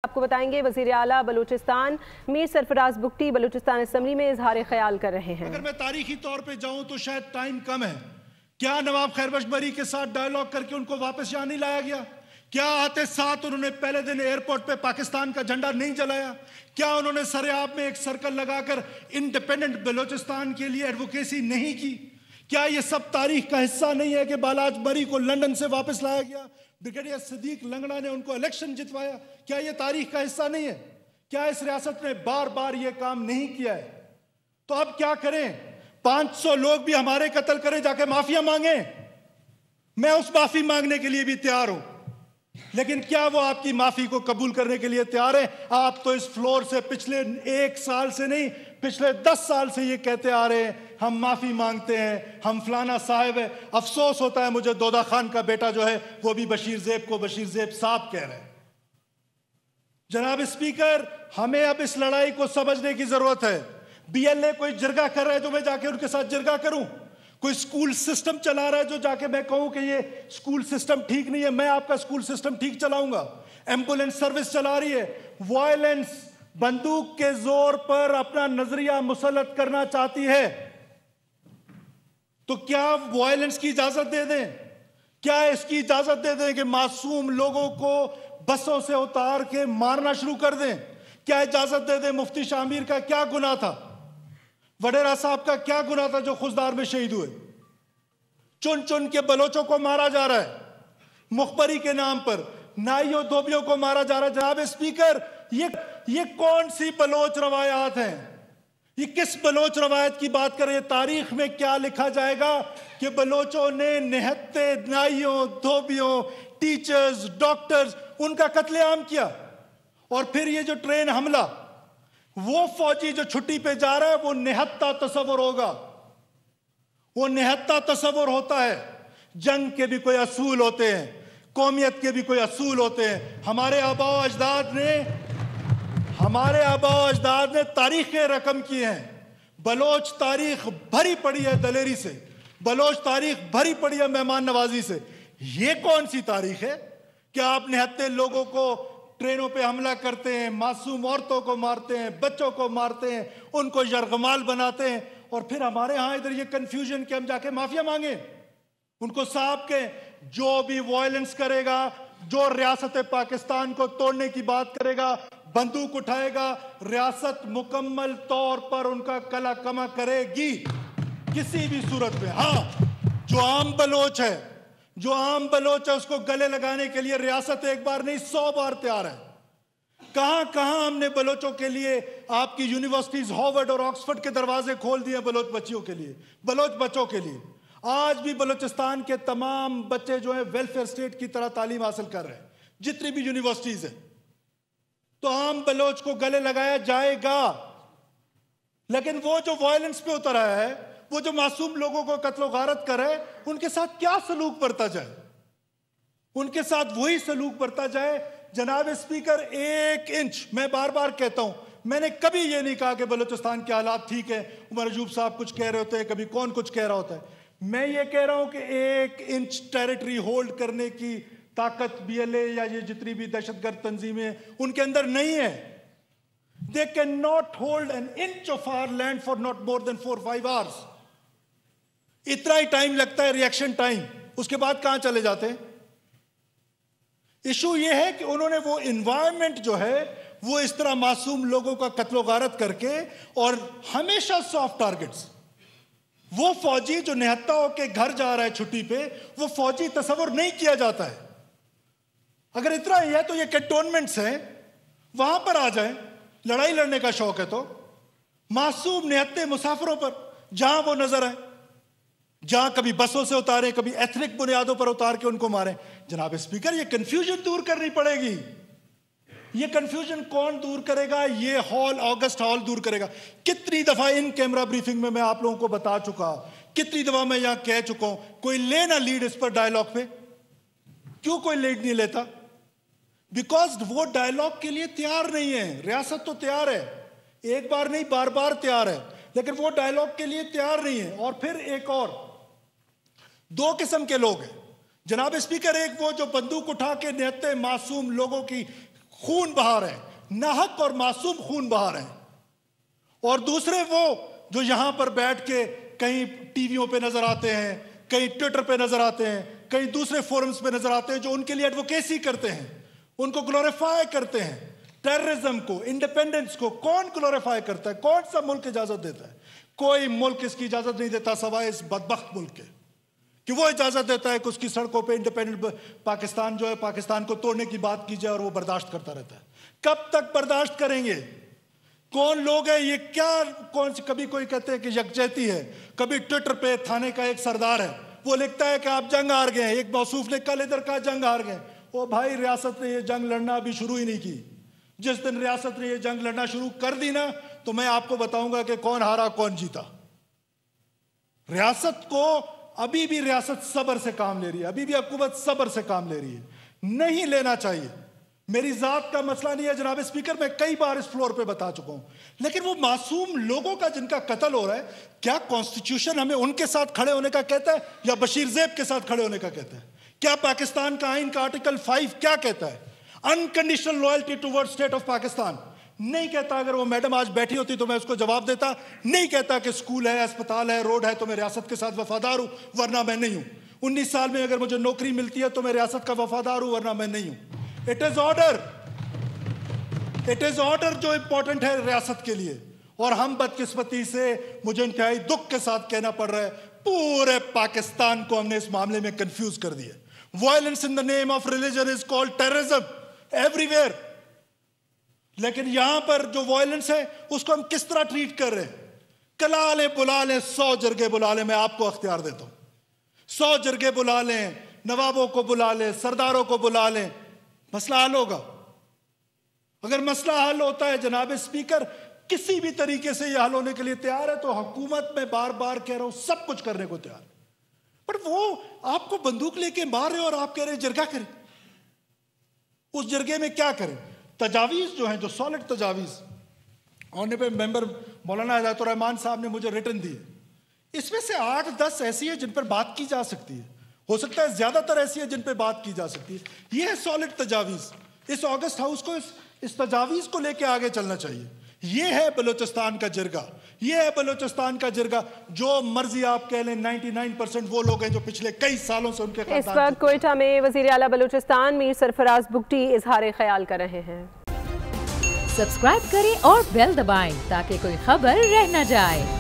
आपको बताएंगे वज़ीर आला बलूचिस्तान मीर सरफराज बुगटी बलूचिस्तान असम्बली में इजहार ख्याल कर रहे हैं। अगर मैं तारीखी तौर पे जाऊं तो शायद टाइम कम है। क्या नवाब खैरबख्श बरी के साथ डायलॉग करके उनको वापस यहाँ नहीं लाया गया? क्या आते साथ उन्होंने पहले दिन एयरपोर्ट पे पाकिस्तान का झंडा नहीं जलाया? क्या उन्होंने सरेआब में एक सर्कल लगाकर इंडिपेंडेंट बलूचिस्तान के लिए एडवोकेसी नहीं की? क्या ये सब तारीख का हिस्सा नहीं है कि बालाज बरी को लंदन से वापस लाया गया, ब्रिगेडियर सिद्दीक लंगड़ा ने उनको इलेक्शन जितवाया? क्या ये तारीख का हिस्सा नहीं है? क्या इस रियासत ने बार बार ये काम नहीं किया है? तो अब क्या करें? 500 लोग भी हमारे कत्ल करें, जाके माफिया मांगे? मैं उस माफी मांगने के लिए भी तैयार हूं, लेकिन क्या वो आपकी माफी को कबूल करने के लिए तैयार है? आप तो इस फ्लोर से पिछले 1 साल से नहीं, पिछले 10 साल से ये कहते आ रहे हैं हम माफी मांगते हैं, हम फलाना साहब है। अफसोस होता है मुझे, दौदा खान का बेटा जो है वो भी बशीर ज़ेब को बशीर ज़ेब साहब कह रहे हैं। जनाब स्पीकर, हमें अब इस लड़ाई को समझने की जरूरत है। बीएलए कोई जिरगा कर रहा है तो मैं जाके उनके साथ जिरगा करूं? कोई स्कूल सिस्टम चला रहा है जो जाके मैं कहूं कि ये स्कूल सिस्टम ठीक नहीं है, मैं आपका स्कूल सिस्टम ठीक चलाऊंगा? एम्बुलेंस सर्विस चला रही है, वायलेंस, बंदूक के जोर पर अपना नजरिया मुसल्लत करना चाहती है, तो क्या वायलेंस की इजाजत दे दें? क्या इसकी इजाजत दे दें कि मासूम लोगों को बसों से उतार के मारना शुरू कर दें? क्या इजाजत दे दें? मुफ्ती शामिर का क्या गुनाह था? वडेरा साहब का क्या गुनाह था जो खुशदार में शहीद हुए? चुन चुन के बलोचों को मारा जा रहा है, मुखबरी के नाम पर नाइयों धोबियों को मारा जा रहा है। जनाब स्पीकर, ये कौन सी बलोच रवायात हैं? ये किस बलोच रवायत की बात कर रहे हैं? तारीख में क्या लिखा जाएगा कि बलोचों ने निहत्ते नाइयों धोबियों टीचर्स डॉक्टर्स उनका कत्लेआम किया? और फिर ये जो ट्रेन हमला, वो फौजी जो छुट्टी पे जा रहा है वो निहत्ता तस्वर होगा। वो निहत्ता तस्वर होता है। जंग के भी कोई असूल होते हैं, कौमियत के भी कोई असूल होते हैं। हमारे आबा अजदाद ने तारीखें रकम की हैं। बलोच तारीख भरी पड़ी है दलेरी से, बलोच तारीख भरी पड़ी है मेहमान नवाजी से। ये कौन सी तारीख है कि आप निहत्ते लोगों को ट्रेनों पे हमला करते हैं, मासूम औरतों को मारते हैं, बच्चों को मारते हैं, उनको यरगमाल बनाते हैं, और फिर हमारे यहां इधर ये कंफ्यूजन कि हम जाके माफिया मांगे? उनको साहब के जो भी वायलेंस करेगा, जो रियासत पाकिस्तान को तोड़ने की बात करेगा, बंदूक उठाएगा, रियासत मुकम्मल तौर पर उनका कला कमा करेगी किसी भी सूरत में। हाँ, जो आम बलोच है उसको गले लगाने के लिए रियासत एक बार नहीं 100 बार तैयार है। कहां कहां हमने बलोचों के लिए, आपकी यूनिवर्सिटीज हार्वर्ड और ऑक्सफोर्ड के दरवाजे खोल दिए बलोच बच्चियों के लिए, बलोच बच्चों के लिए। आज भी बलूचिस्तान के तमाम बच्चे जो है वेलफेयर स्टेट की तरह तालीम हासिल कर रहे हैं, जितनी भी यूनिवर्सिटीज है। तो आम बलोच को गले लगाया जाएगा, लेकिन वो जो वायलेंस पे उतर आया है, वो जो मासूम लोगों को कत्लो गारत कर रहे हैं, उनके साथ क्या सलूक बरता जाए? उनके साथ वही सलूक बरता जाए। जनाब स्पीकर, 1 इंच, मैं बार बार कहता हूं, मैंने कभी ये नहीं कहा कि बलूचिस्तान के हालात ठीक है, उमर अजूब साहब कुछ कह रहे होते हैं, कभी कौन कुछ कह रहा होता है। मैं ये कह रहा हूं कि 1 इंच टेरिटरी होल्ड करने की ताकत बीएलए या ये जितनी भी दहशतगर्द तंजीमें उनके अंदर नहीं है। They cannot hold an inch of our land for not more than 4-5 hours. इतना ही टाइम लगता है रिएक्शन टाइम, उसके बाद कहां चले जाते हैं? इशू यह है कि उन्होंने वो एनवायरनमेंट जो है वो इस तरह मासूम लोगों का कत्लो गारत करके, और हमेशा सॉफ्ट टारगेट्स। वो फौजी जो निहत्ता होके घर जा रहा है छुट्टी पे, वो फौजी तस्वर नहीं किया जाता है। अगर इतना ही है तो ये कैंटोनमेंट्स हैं, वहां पर आ जाए। लड़ाई लड़ने का शौक है तो मासूम निहत्ते मुसाफिरों पर जहां वो नजर आए, जहां कभी बसों से उतारे, कभी एथनिक बुनियादों पर उतार के उनको मारें। जनाब स्पीकर, ये कंफ्यूजन दूर करनी पड़ेगी। ये कंफ्यूजन कौन दूर करेगा? ये हॉल, ऑगस्ट हॉल दूर करेगा। कितनी दफा इन कैमरा ब्रीफिंग में मैं आप लोगों को बता चुका, कितनी दफा मैं यहां कह चुका हूं, कोई लेना लीड इस पर डायलॉग पे। क्यों कोई लीड नहीं लेता? बिकॉज वो डायलॉग के लिए तैयार नहीं है। रियासत तो तैयार है, एक बार नहीं बार बार तैयार है, लेकिन वो डायलॉग के लिए तैयार नहीं है। और फिर एक और 2 किस्म के लोग हैं जनाब स्पीकर। एक वो जो बंदूक उठा के निहत्ते मासूम लोगों की खून बहा रहे हैं, नाहक और मासूम खून बहा रहे हैं। और दूसरे वो जो यहां पर बैठ के कहीं टीवियों पे नजर आते हैं, कहीं ट्विटर पे नजर आते हैं, कहीं दूसरे फोरम्स पे नजर आते हैं, जो उनके लिए एडवोकेसी करते हैं, उनको ग्लोरीफाई करते हैं। टेररिज्म को, इंडिपेंडेंस को कौन ग्लोरीफाई करता है? कौन सा मुल्क इजाजत देता है? कोई मुल्क इसकी इजाजत नहीं देता सिवाय इस बदबख्त मुल्क के, कि वो इजाजत देता है कि उसकी सड़कों पे इंडिपेंडेंट पाकिस्तान जो है, पाकिस्तान को तोड़ने की बात की जाए और वो बर्दाश्त करता रहता है। कब तक बर्दाश्त करेंगे? कौन लोग हैं ये? क्या कौन सी, कभी कोई कहते हैं कि यकजहती है, कभी ट्विटर पे थाने का एक सरदार है वो लिखता है कि आप जंग हार गए। एक मौसूफ ने कल इधर कहा जंग हार गए। ओ भाई, रियासत ने ये जंग लड़ना अभी शुरू ही नहीं की। जिस दिन रियासत ने ये जंग लड़ना शुरू कर दी ना, तो मैं आपको बताऊंगा कि कौन हारा कौन जीता। रियासत को अभी भी रियासत सब्र से काम ले रही है, अभी भी हुकूमत सब्र से काम ले रही है। नहीं लेना चाहिए। मेरी जात का मसला नहीं है जनाब स्पीकर, मैं कई बार इस फ्लोर पे बता चुका हूं, लेकिन वो मासूम लोगों का जिनका कत्ल हो रहा है, क्या कॉन्स्टिट्यूशन हमें उनके साथ खड़े होने का कहता है या बशीर ज़ैब के साथ खड़े होने का कहता है? क्या पाकिस्तान का आइन का आर्टिकल 5 क्या कहता है? Unconditional loyalty towards state of Pakistan नहीं कहता। अगर वो मैडम आज बैठी होती तो मैं उसको जवाब देता। नहीं कहता कि स्कूल है, अस्पताल है, रोड है तो मैं रियासत के साथ वफादार हूं, वरना मैं नहीं हूं। 19 साल में अगर मुझे नौकरी मिलती है तो मैं रियासत का वफादार हूं, वरना मैं नहीं हूं। It is order, it is order जो इंपॉर्टेंट है रियासत के लिए। और हम बदकिस्मती से, मुझे इंतहाई दुख के साथ कहना पड़ रहा है, पूरे पाकिस्तान को हमने इस मामले में कंफ्यूज कर दिया। Violence in the name of religion is called terrorism everywhere. लेकिन यहां पर जो वायलेंस है उसको हम किस तरह ट्रीट कर रहे हैं? कला लें, बुला लें, 100 जरगे बुला लें, मैं आपको अख्तियार देता हूं। 100 जरगे बुला लें, नवाबों को बुला लें, सरदारों को बुला लें, मसला हल होगा। अगर मसला हल होता है जनाब स्पीकर, किसी भी तरीके से यह हल होने के लिए तैयार है, तो हुकूमत में बार बार कह रहा हूं सब कुछ करने को तैयार है। पर वो आपको बंदूक लेके मार रहे और आप कह रहे जरगा करें। उस जरगे में क्या करें? तजावीज जो हैं, जो सॉलिड तजावीज ऑनरेबल मेंबर मौलाना हिदायतुर रहमान साहब ने मुझे रिटर्न दिए, इसमें से 8-10 ऐसी है जिन पर बात की जा सकती है। हो सकता है ज्यादातर ऐसी है जिन पर बात की जा सकती है। ये है सॉलिड तजावीज। इस ऑगस्ट हाउस को इस तजावीज को लेके आगे चलना चाहिए। ये है बलूचिस्तान का जिरगा, ये है बलूचिस्तान का जिरगा। जो मर्जी आप कह लें, 99% वो लोग हैं जो पिछले कई सालों से उनके इस वक्त कोयटा में वज़ीर आला बलूचिस्तान मीर सरफराज बुगटी इजहार ख्याल कर रहे हैं। सब्सक्राइब करें और बेल दबाएं ताकि कोई खबर रह न जाए।